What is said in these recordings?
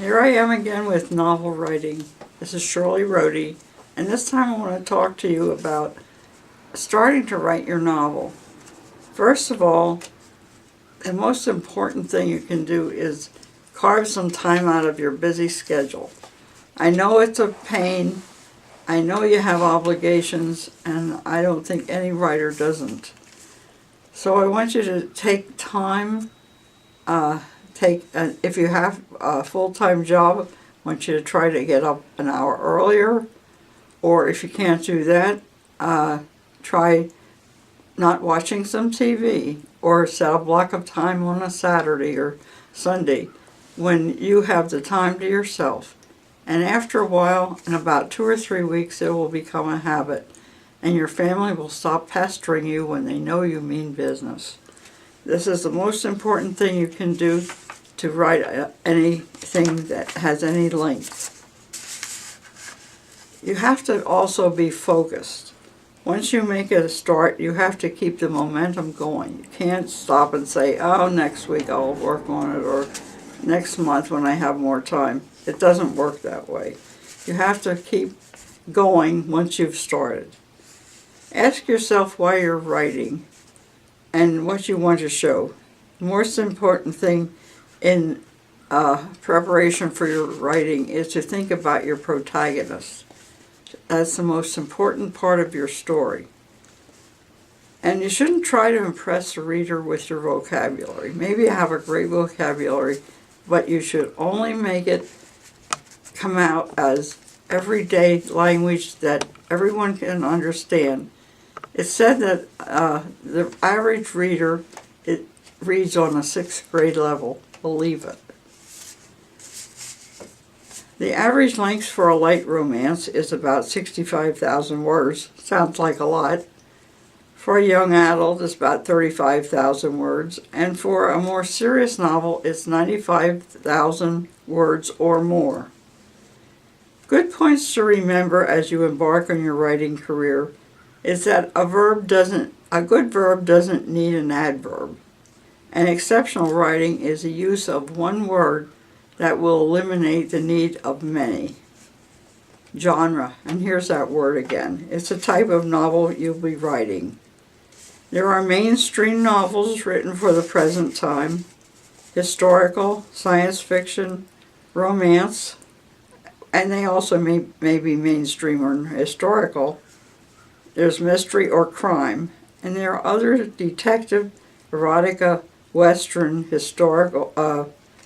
Here I am again with novel writing. This is Shirley Rohde, and this time I want to talk to you about starting to write your novel. First of all, the most important thing you can do is carve some time out of your busy schedule. I know it's a pain, I know you have obligations, and I don't think any writer doesn't. So I want you to take time, if you have a full-time job, I want you to try to get up an hour earlier, or if you can't do that, try not watching some TV, or set a block of time on a Saturday or Sunday when you have the time to yourself. And after a while, in about 2 or 3 weeks, it will become a habit, and your family will stop pestering you when they know you mean business. This is the most important thing you can do to write anything that has any length. You have to also be focused. Once you make it a start, you have to keep the momentum going. You can't stop and say, oh, next week I'll work on it, or next month when I have more time. It doesn't work that way. You have to keep going once you've started. Ask yourself why you're writing and what you want to show. The most important thing in preparation for your writing is to think about your protagonist. That's the most important part of your story. And you shouldn't try to impress the reader with your vocabulary. Maybe you have a great vocabulary, but you should only make it come out as everyday language that everyone can understand. It's said that the average reader reads on a 6th grade level. Believe it. The average length for a light romance is about 65,000 words. Sounds like a lot. For a young adult, it's about 35,000 words. And for a more serious novel, it's 95,000 words or more. Good points to remember as you embark on your writing career is that a good verb doesn't need an adverb. And exceptional writing is the use of one word that will eliminate the need of many. Genre, and here's that word again. It's a type of novel you'll be writing. There are mainstream novels written for the present time, historical, science fiction, romance, and they also may be mainstream or historical. There's mystery or crime, and there are other detective, erotica, western, historical,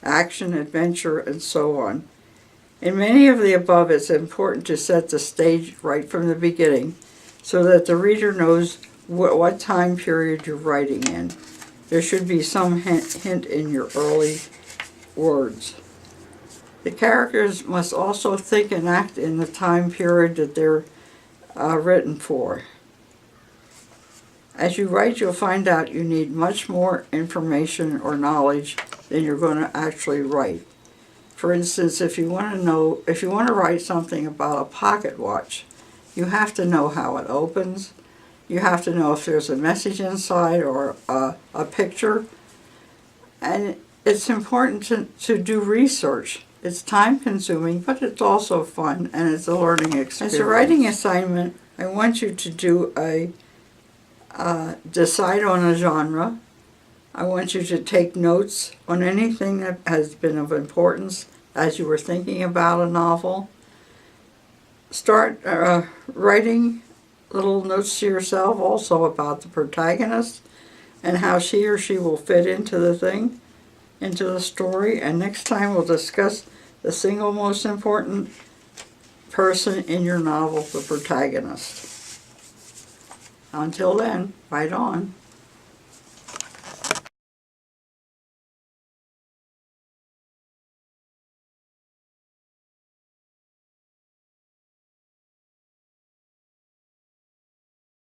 action, adventure, and so on. In many of the above, it's important to set the stage right from the beginning so that the reader knows what time period you're writing in. There should be some hint in your early words. The characters must also think and act in the time period that they're written for. As you write, you'll find out you need much more information or knowledge than you're going to actually write. For instance, if you want to write something about a pocket watch, you have to know how it opens. You have to know if there's a message inside or a picture. And it's important to do research. It's time-consuming, but it's also fun, and it's a learning experience. As a writing assignment, I want you to do decide on a genre. I want you to take notes on anything that has been of importance as you were thinking about a novel. Start writing little notes to yourself also about the protagonist and how she or she will fit into the story. And next time we'll discuss the single most important person in your novel, the protagonist. Until then, write on.